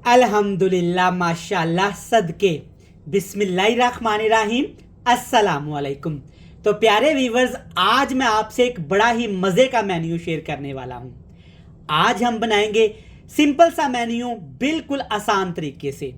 अल्हम्दुलिल्लाह माशाल्लाह सदके बिस्मिल्लाहिर्रहमानिर्रहीम अस्सलामुअलैकुम। तो प्यारे व्यूवर्स, आज मैं आपसे एक बड़ा ही मज़े का मेन्यू शेयर करने वाला हूँ। आज हम बनाएंगे सिंपल सा मेन्यू बिल्कुल आसान तरीके से,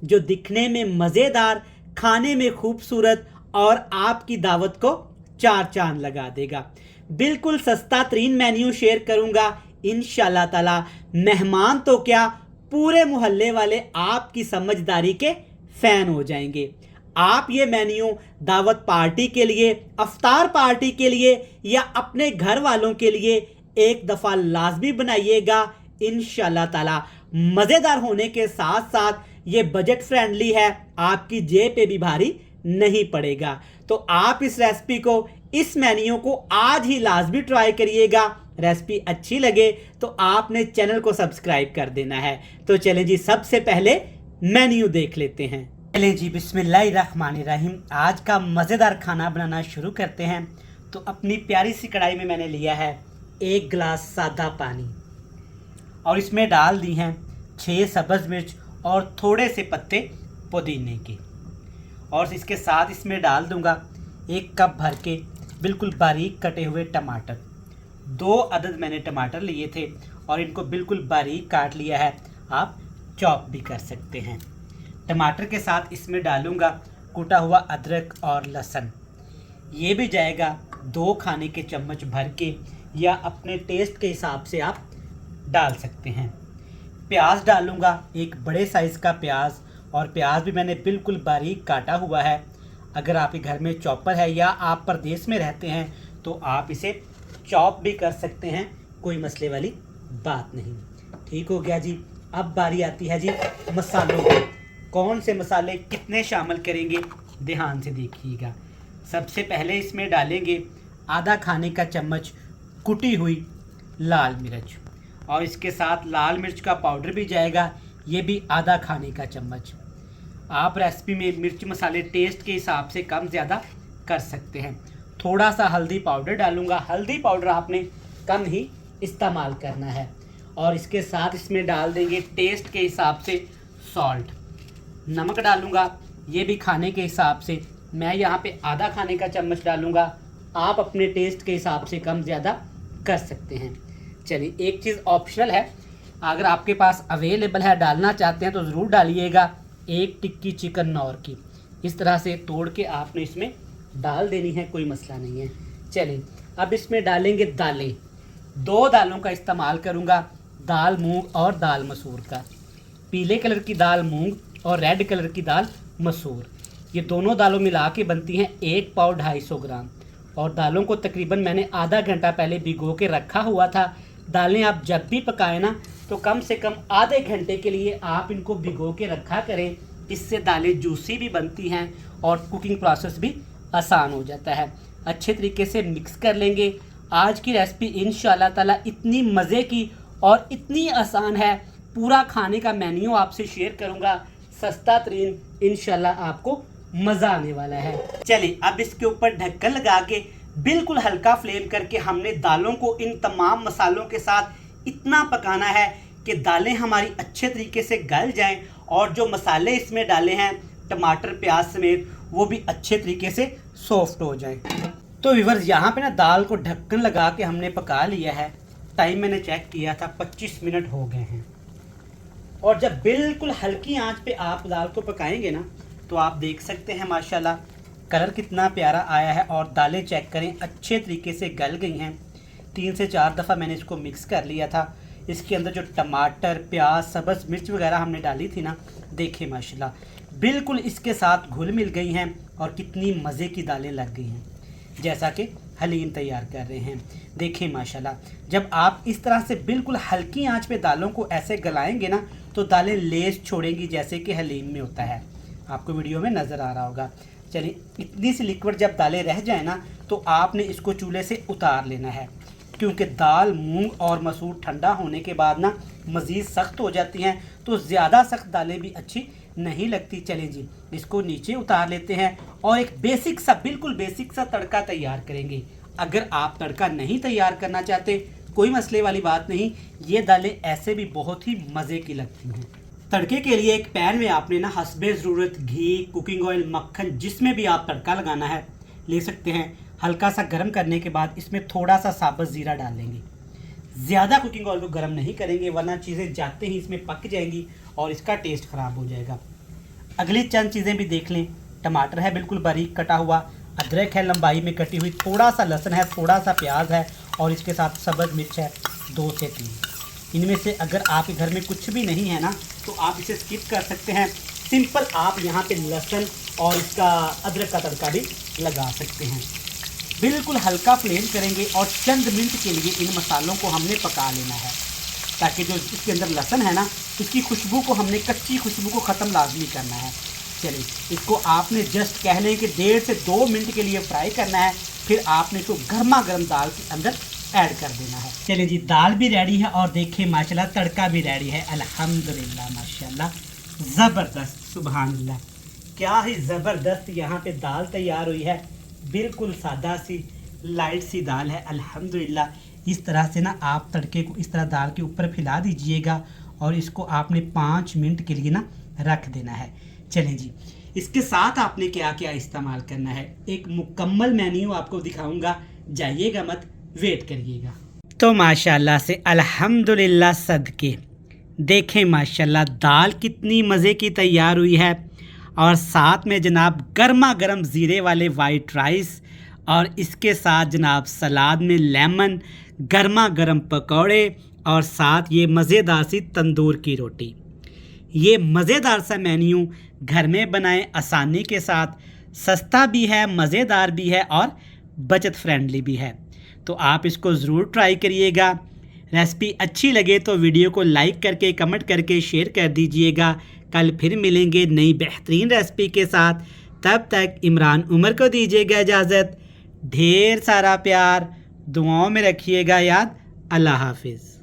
जो दिखने में मज़ेदार, खाने में खूबसूरत और आपकी दावत को चार चांद लगा देगा। बिल्कुल सस्ता तरीन मेन्यू शेयर करूँगा। इंशाल्लाह ताला मेहमान तो क्या, पूरे मोहल्ले वाले आपकी समझदारी के फैन हो जाएंगे। आप ये मेन्यू दावत पार्टी के लिए, अफ्तार पार्टी के लिए या अपने घर वालों के लिए एक दफ़ा लाजमी बनाइएगा। इंशाल्लाह ताला मज़ेदार होने के साथ साथ ये बजट फ्रेंडली है, आपकी जेब पे भी भारी नहीं पड़ेगा। तो आप इस रेसिपी को, इस मेन्यू को आज ही लाजमी ट्राई करिएगा। रेसिपी अच्छी लगे तो आपने चैनल को सब्सक्राइब कर देना है। तो चलें जी, सबसे पहले मेन्यू देख लेते हैं। चलें जी, बिस्मिल्लाहिर्रहमानिर्रहीम। आज का मज़ेदार खाना बनाना शुरू करते हैं। तो अपनी प्यारी सी कढ़ाई में मैंने लिया है 1 गिलास सादा पानी और इसमें डाल दी हैं 6 सब्ज़ मिर्च और थोड़े से पत्ते पुदीने के, और इसके साथ इसमें डाल दूंगा 1 कप भर के बिल्कुल बारीक कटे हुए टमाटर। 2 अदद मैंने टमाटर लिए थे और इनको बिल्कुल बारीक काट लिया है, आप चॉप भी कर सकते हैं। टमाटर के साथ इसमें डालूंगा कूटा हुआ अदरक और लहसुन। ये भी जाएगा 2 खाने के चम्मच भर के, या अपने टेस्ट के हिसाब से आप डाल सकते हैं। प्याज डालूंगा 1 बड़े साइज़ का प्याज, और प्याज भी मैंने बिल्कुल बारीक काटा हुआ है। अगर आपके घर में चॉपर है या आप परदेश में रहते हैं तो आप इसे चॉप भी कर सकते हैं, कोई मसले वाली बात नहीं। ठीक हो गया जी। अब बारी आती है जी मसालों की। कौन से मसाले कितने शामिल करेंगे, ध्यान से देखिएगा। सबसे पहले इसमें डालेंगे आधा खाने का चम्मच कुटी हुई लाल मिर्च, और इसके साथ लाल मिर्च का पाउडर भी जाएगा, ये भी आधा खाने का चम्मच। आप रेसिपी में मिर्च मसाले टेस्ट के हिसाब से कम ज़्यादा कर सकते हैं। थोड़ा सा हल्दी पाउडर डालूंगा, हल्दी पाउडर आपने कम ही इस्तेमाल करना है। और इसके साथ इसमें डाल देंगे टेस्ट के हिसाब से सॉल्ट। नमक डालूंगा, ये भी खाने के हिसाब से, मैं यहाँ पे आधा खाने का चम्मच डालूंगा, आप अपने टेस्ट के हिसाब से कम ज़्यादा कर सकते हैं। चलिए, एक चीज़ ऑप्शनल है, अगर आपके पास अवेलेबल है, डालना चाहते हैं तो ज़रूर डालिएगा। 1 टिक्की चिकन नौर की इस तरह से तोड़ के आपने इसमें डाल देनी है, कोई मसला नहीं है। चलिए, अब इसमें डालेंगे दालें। 2 दालों का इस्तेमाल करूँगा, दाल मूंग और दाल मसूर का। पीले कलर की दाल मूंग और रेड कलर की दाल मसूर, ये दोनों दालों मिला के बनती हैं 1 पाव 250 ग्राम। और दालों को तकरीबन मैंने आधा घंटा पहले भिगो के रखा हुआ था। दालें आप जब भी पकाएं ना, तो कम से कम आधे घंटे के लिए आप इनको भिगो के रखा करें। इससे दालें जूसी भी बनती हैं और कुकिंग प्रोसेस भी आसान हो जाता है। अच्छे तरीके से मिक्स कर लेंगे। आज की रेसिपी इंशाल्लाह ताला इतनी मज़े की और इतनी आसान है, पूरा खाने का मेन्यू आपसे शेयर करूंगा, सस्ता तरीन, इंशाल्लाह आपको मज़ा आने वाला है। चलिए, अब इसके ऊपर ढक्कन लगा के बिल्कुल हल्का फ्लेम करके हमने दालों को इन तमाम मसालों के साथ इतना पकाना है कि दालें हमारी अच्छे तरीके से गल जाएं, और जो मसाले इसमें डाले हैं टमाटर प्याज समेत, वो भी अच्छे तरीके से सॉफ्ट हो जाएं। तो व्यूअर्स, यहाँ पे ना दाल को ढक्कन लगा के हमने पका लिया है। टाइम मैंने चेक किया था, 25 मिनट हो गए हैं। और जब बिल्कुल हल्की आंच पे आप दाल को पकाएंगे ना, तो आप देख सकते हैं माशाल्लाह कलर कितना प्यारा आया है। और दालें चेक करें, अच्छे तरीके से गल गई हैं। 3 से 4 दफ़ा मैंने इसको मिक्स कर लिया था। इसके अंदर जो टमाटर प्याज सब्ज़ मिर्च वगैरह हमने डाली थी ना, देखिए माशाल्लाह बिल्कुल इसके साथ घुल मिल गई हैं, और कितनी मज़े की दालें लग गई हैं, जैसा कि हलीम तैयार कर रहे हैं। देखिए माशाल्लाह, जब आप इस तरह से बिल्कुल हल्की आंच पे दालों को ऐसे गलाएंगे ना, तो दालें लेस छोड़ेंगी, जैसे कि हलीम में होता है। आपको वीडियो में नज़र आ रहा होगा। चलिए, इतनी सी लिक्विड जब दालें रह जाए ना, तो आपने इसको चूल्हे से उतार लेना है, क्योंकि दाल मूंग और मसूर ठंडा होने के बाद ना मज़ीद सख्त हो जाती हैं, तो ज़्यादा सख्त दालें भी अच्छी नहीं लगती। चलें जी, इसको नीचे उतार लेते हैं और एक बेसिक सा, बिल्कुल बेसिक सा तड़का तैयार करेंगे। अगर आप तड़का नहीं तैयार करना चाहते, कोई मसले वाली बात नहीं, ये दालें ऐसे भी बहुत ही मज़े की लगती हैं। तड़के के लिए एक पैन में आपने ना हस्बे ज़रूरत घी, कुकिंग ऑयल, मक्खन, जिसमें भी आप तड़का लगाना है ले सकते हैं। हल्का सा गर्म करने के बाद इसमें थोड़ा सा साबुत ज़ीरा डाल लेंगे। ज़्यादा कुकिंग ऑयल को गर्म नहीं करेंगे वरना चीज़ें जाते ही इसमें पक जाएंगी और इसका टेस्ट ख़राब हो जाएगा। अगली चंद चीज़ें भी देख लें। टमाटर है बिल्कुल बारीक कटा हुआ, अदरक है लंबाई में कटी हुई, थोड़ा सा लहसुन है, थोड़ा सा प्याज है और इसके साथ सब्ज़ मिर्च है 2 से 3। इनमें से अगर आपके घर में कुछ भी नहीं है ना तो आप इसे स्किप कर सकते हैं। सिंपल आप यहाँ पे लहसुन और इसका अदरक का तड़का भी लगा सकते हैं। बिल्कुल हल्का फ्लेम करेंगे और चंद मिनट के लिए इन मसालों को हमने पका लेना है ताकि जो इसके अंदर लहसुन है ना इसकी खुशबू को हमने कच्ची खुशबू को ख़त्म लाजमी करना है। चलिए इसको आपने जस्ट कह लें कि 1.5 से 2 मिनट के लिए फ्राई करना है, फिर आपने इसको गर्मा गर्म दाल के अंदर ऐड कर देना है। चलिए जी दाल भी रेडी है और देखिए माशाल्लाह तड़का भी रेडी है। अल्हम्दुलिल्लाह माशाल्लाह ज़बरदस्त, सुभान अल्लाह, क्या ही ज़बरदस्त यहाँ पे दाल तैयार हुई है। बिल्कुल सादा सी लाइट सी दाल है अल्हम्दुलिल्लाह। इस तरह से ना आप तड़के को इस तरह दाल के ऊपर फैला दीजिएगा और इसको आपने 5 मिनट के लिए ना रख देना है। चलें जी इसके साथ आपने क्या क्या इस्तेमाल करना है एक मुकम्मल मेन्यू आपको दिखाऊंगा, जाइएगा मत, वेट करिएगा। तो माशाल्लाह से अल्हम्दुलिल्लाह सदके देखें माशाल्लाह दाल कितनी मज़े की तैयार हुई है और साथ में जनाब गर्मा गर्म ज़ीरे वाले वाइट राइस और इसके साथ जनाब सलाद में लेमन, गर्मा गर्म पकौड़े और साथ ये मज़ेदार सी तंदूर की रोटी। ये मज़ेदार सा मेन्यू घर में बनाएं आसानी के साथ, सस्ता भी है, मज़ेदार भी है और बचत फ्रेंडली भी है। तो आप इसको ज़रूर ट्राई करिएगा। रेसिपी अच्छी लगे तो वीडियो को लाइक करके कमेंट करके शेयर कर दीजिएगा। कल फिर मिलेंगे नई बेहतरीन रेसिपी के साथ। तब तक इमरान उमर को दीजिएगा इजाज़त। ढेर सारा प्यार, दुआओं में रखिएगा याद। अल्लाह हाफिज़।